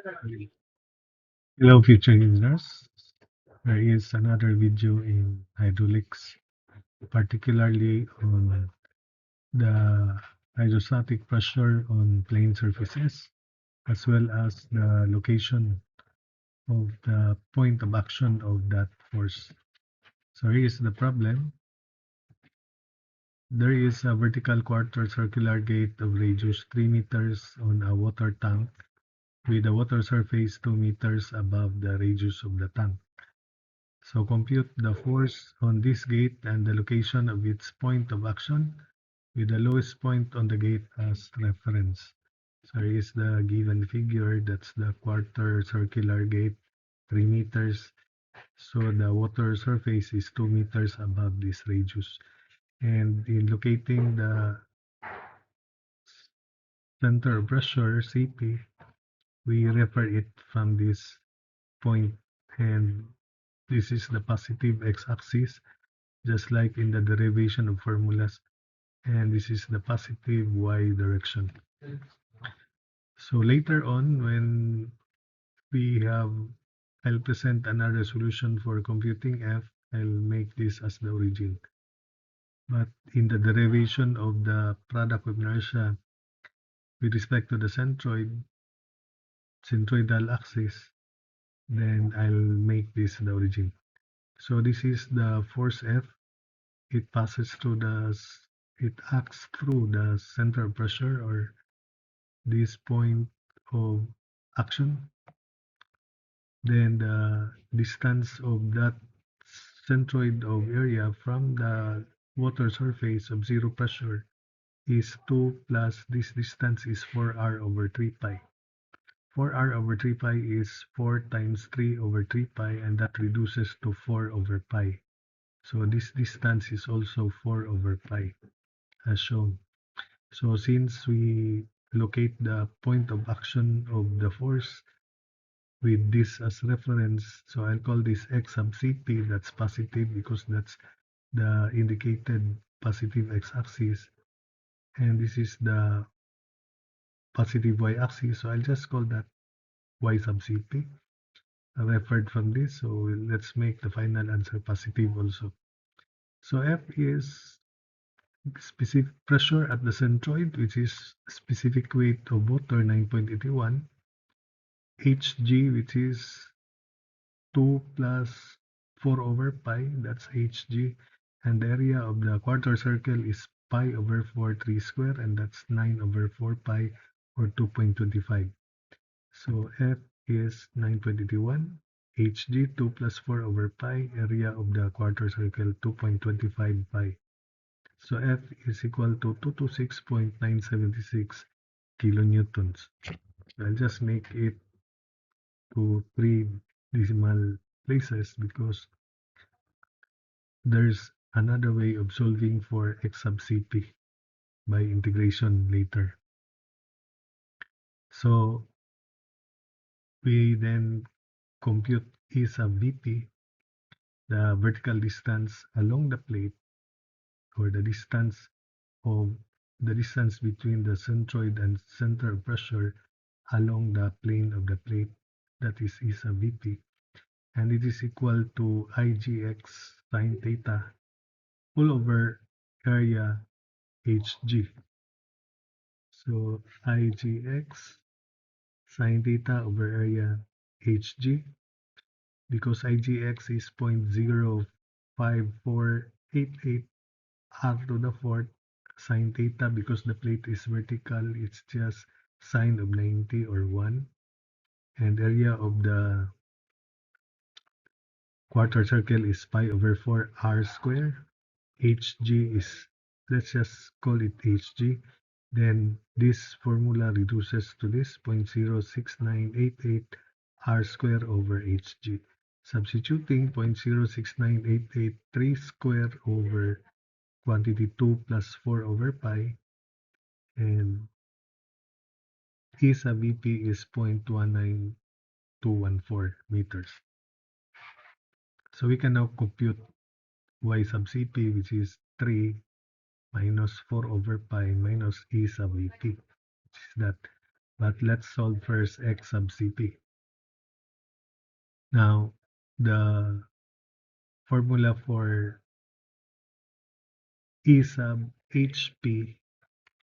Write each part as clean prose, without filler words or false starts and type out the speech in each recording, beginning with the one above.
Hello, future users. There is another video in hydraulics, particularly on the hydrostatic pressure on plane surfaces, as well as the location of the point of action of that force. So here is the problem. There is a vertical quarter circular gate of radius 3 meters on a water tank with the water surface 2 meters above the radius of the tank. So compute the force on this gate and the location of its point of action with the lowest point on the gate as reference. So here is the given figure. That's the quarter circular gate, 3 meters. So the water surface is 2 meters above this radius. And in locating the center of pressure, CP, we refer it from this point. And this is the positive x-axis, just like in the derivation of formulas, and this is the positive y direction. So later on, when we have, I'll present another solution for computing f. I'll make this as the origin, but in the derivation of the product of inertia with respect to the centroidal axis, then I'll make this the origin. So this is the force F. It passes through it acts through the center of pressure, or this point of action. Then the distance of that centroid of area from the water surface of zero pressure is 2 plus this distance is 4r over 3 pi. 4r over 3 pi is 4 times 3 over 3 pi, and that reduces to 4 over pi. So this distance is also 4 over pi as shown. So since we locate the point of action of the force with this as reference, so I'll call this x sub Cp. That's positive because that's the indicated positive x-axis, and this is the positive y-axis, so I'll just call that y sub Cp. I referred from this, so let's make the final answer positive also. So F is specific pressure at the centroid, which is specific weight of water 9.81, Hg, which is 2 plus 4 over pi, that's Hg, and the area of the quarter circle is pi over 4 3 square, and that's 9 over 4 pi, or 2.25. So F is 9.81, Hg 2 plus 4 over pi, area of the quarter circle 2.25 pi. So F is equal to 226.976 kilonewtons. I'll just make it to 3 decimal places because there's another way of solving for x sub Cp by integration later. So we then compute E sub Vp, the vertical distance along the plate, or the distance between the centroid and center of pressure along the plane of the plate, that is E sub Vp, and it is equal to Igx sine theta all over area Hg. So Igx sine theta over area Hg, because Igx is 0.05488 r to the fourth, sine theta, because the plate is vertical, it's just sine of 90 or 1, and area of the quarter circle is pi over 4 r square. Hg is, let's just call it Hg. Then this formula reduces to this 0.06988 r square over Hg. Substituting 0.06988 3 square over quantity 2 plus 4 over pi, and E sub Vp is 0.19214 meters. So we can now compute y sub Cp, which is 3 minus 4 over pi minus E sub Vp, which is that But let's solve first x sub Cp. Now, the formula for E sub Hp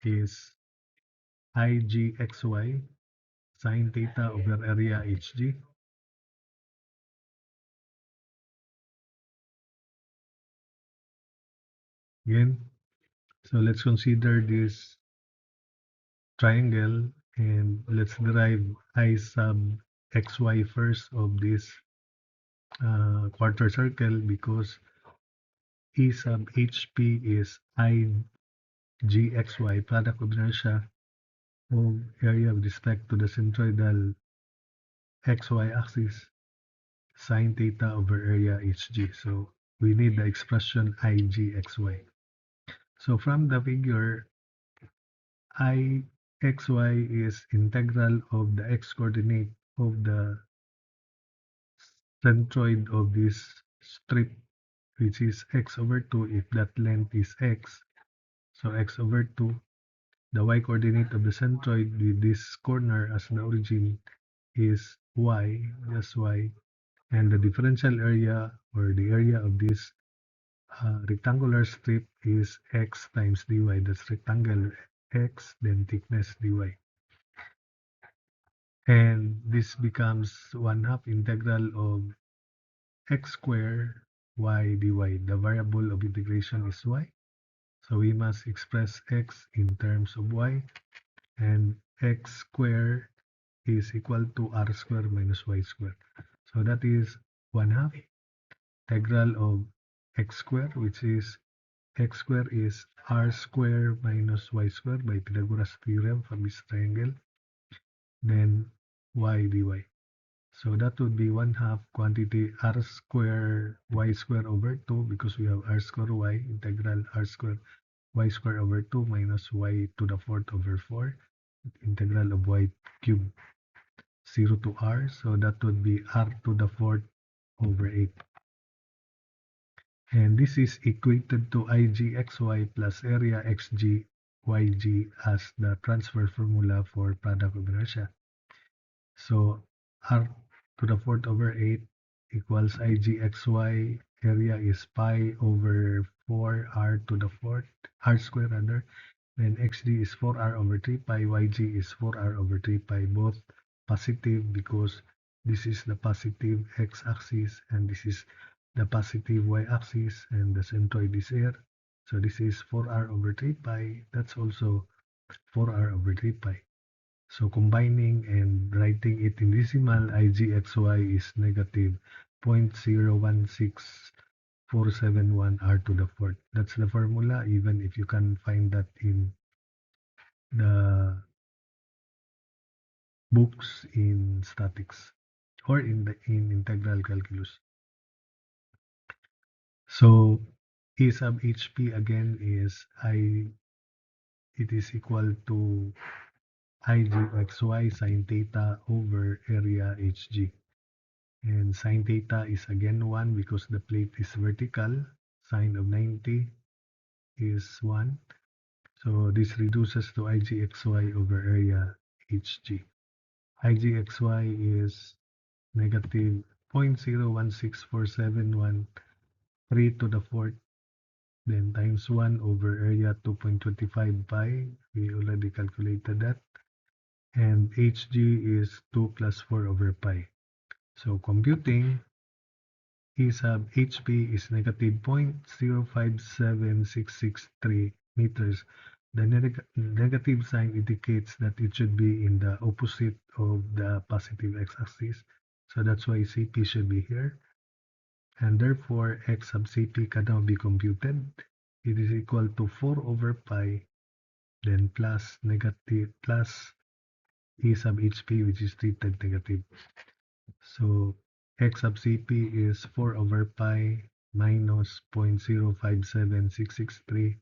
is Igxy sine theta over area Hg. Again, so let's consider this triangle and let's derive I sub xy first of this quarter circle because E sub Hp is Igxy, product of inertia of area with respect to the centroidal xy axis sine theta over area Hg. So we need the expression Igxy. So from the figure, Ixy is integral of the x-coordinate of the centroid of this strip, which is x over 2 if that length is x. So x over 2, the y-coordinate of the centroid with this corner as the origin is y, just y, and the differential area or the area of this rectangular strip is x times dy. That's rectangle x, then thickness dy. And this becomes 1/2 integral of x squared y dy. The variable of integration is y. So we must express x in terms of y. And x squared is equal to r squared minus y squared. So that is 1/2 integral of x squared, which is x squared is r squared minus y squared by Pythagoras theorem from this triangle, then y dy. So that would be 1/2 quantity r squared y squared over 2 because we have r squared y integral r squared y squared over 2 minus y to the fourth over 4 integral of y cubed 0 to r. So that would be r to the fourth over 8. And this is equated to Igxy plus area Xg Yg as the transfer formula for product of inertia. So r to the fourth over 8 equals Igxy. Area is pi over 4 r to the fourth, r squared rather. Then xd is 4r over 3 pi, yg is 4r over 3 pi, both positive because this is the positive x-axis and this is the positive y-axis and the centroid is here. So this is 4r over 3 pi. That's also 4r over 3 pi. So combining and writing it in decimal, Igxy is negative 0.016471 r to the fourth. That's the formula, even if you can find that in the books in statics or in integral calculus. So E sub HP again is it is equal to Igxy sine theta over area Hg. And sine theta is again 1 because the plate is vertical. Sine of 90 is 1. So this reduces to Igxy over area Hg. Igxy is negative 0.016471 3 to the fourth, then times 1 over area 2.25 pi. We already calculated that. And Hg is 2 plus 4 over pi. So computing, E sub Hp is negative 0.057663 meters. The negative sign indicates that it should be in the opposite of the positive x-axis. So that's why Cp should be here. And therefore, x sub Cp can now be computed. It is equal to 4 over pi, then plus negative, plus E sub Hp, which is treated negative. So x sub Cp is 4 over pi minus 0.057663.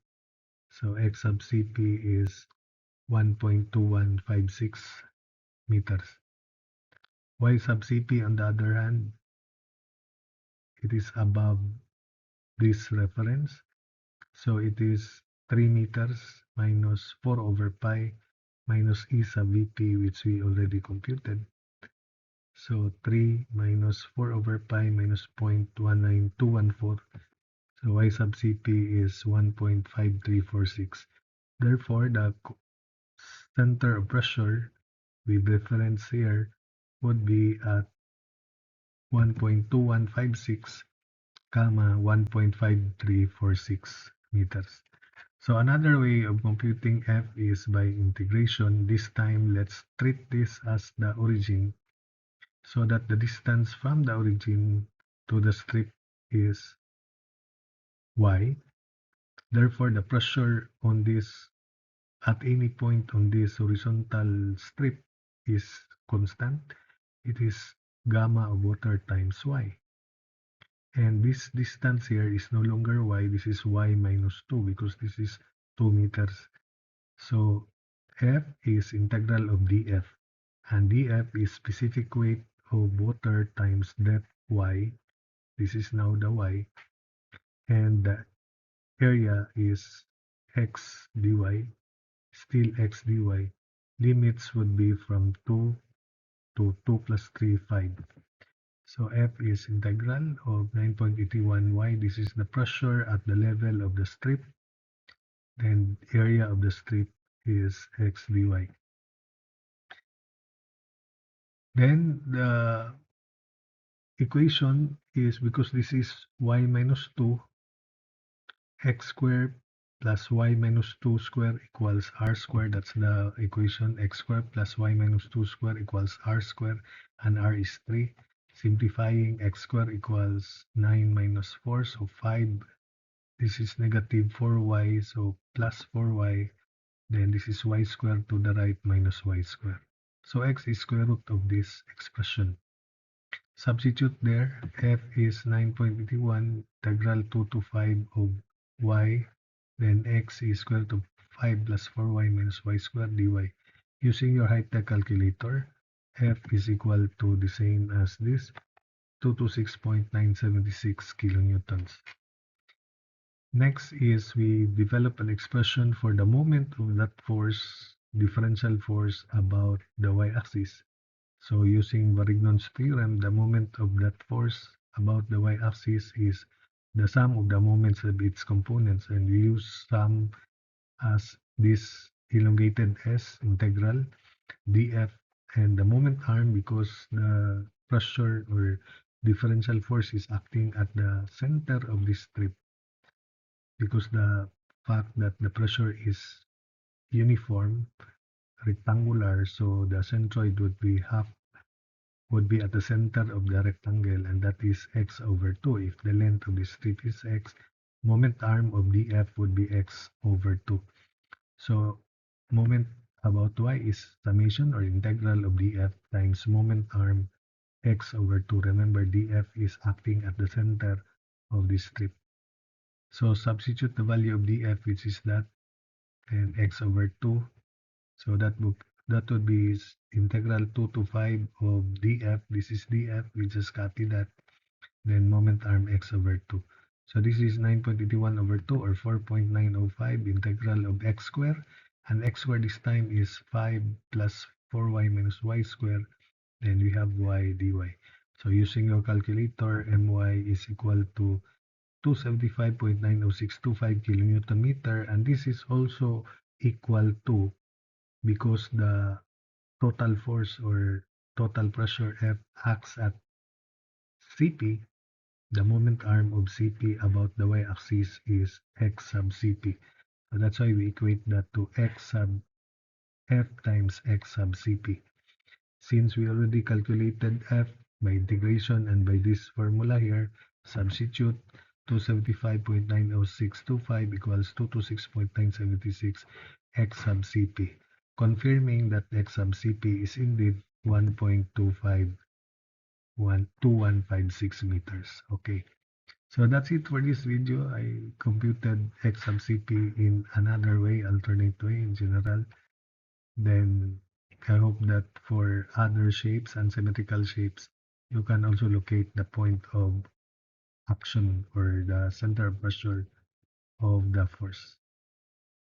So x sub Cp is 1.2156 meters. Y sub Cp, on the other hand, it is above this reference. So it is 3 meters minus 4 over pi minus E sub Vp, which we already computed. So 3 minus 4 over pi minus 0.19214. So Y sub Cp is 1.5346. Therefore, the center of pressure with reference here would be at 1.2156, 1.5346 meters. So another way of computing F is by integration. This time, let's treat this as the origin so that the distance from the origin to the strip is y. Therefore, the pressure on this at any point on this horizontal strip is constant. It is gamma of water times y. And this distance here is no longer y, this is y minus 2 because this is 2 meters. So F is integral of dF, and dF is specific weight of water times depth y. This is now the y, and the area is x dy, still x dy. Limits would be from 2 to 2 plus 3, 5. So F is integral of 9.81y. This is the pressure at the level of the strip. Then area of the strip is x dy. Then the equation is, because this is y minus 2, x squared plus y minus 2 square equals r squared. That's the equation. X squared plus y minus 2 square equals r squared, and r is 3. Simplifying, x squared equals 9 minus 4, so 5. This is negative 4y, so plus 4y. Then this is y squared to the right minus y squared. So x is square root of this expression. Substitute there. F is 9.81 integral 2 to 5 of y. Then x is square root of 5 plus 4y minus y squared dy. Using your high-tech calculator, F is equal to the same as this, 226.976 kilonewtons. Next is we develop an expression for the moment of that force, differential force about the y-axis. So using Varignon's theorem, the moment of that force about the y-axis is the sum of the moments of its components, and we use sum as this elongated S integral dF, and the moment arm because the pressure or differential force is acting at the center of this strip, because the fact that the pressure is uniform, rectangular, so the centroid would be at the center of the rectangle, and that is x over 2. If the length of the strip is x, moment arm of dF would be x over 2. So moment about y is summation or integral of dF times moment arm x over 2. Remember, dF is acting at the center of the strip. So substitute the value of dF, which is that, and x over 2. So that would be integral 2 to 5 of dF. This is dF. We just copy that. Then moment arm x over 2. So this is 9.81 over 2, or 4.905 integral of x squared. And x squared this time is 5 plus 4y minus y squared. Then we have y dy. So using your calculator, my is equal to 275.90625 kilonewton meter. And this is also equal to, because the total force or total pressure F acts at Cp, the moment arm of Cp about the y-axis is x sub Cp. So that's why we equate that to x sub F times x sub Cp. Since we already calculated F by integration and by this formula here, substitute 275.90625 equals 226.976 x sub Cp, confirming that x sub Cp is indeed 1.2156 meters. Okay, so that's it for this video. I computed x sub Cp in another way, alternate way in general. Then I hope that for other shapes and symmetrical shapes, you can also locate the point of action or the center of pressure of the force.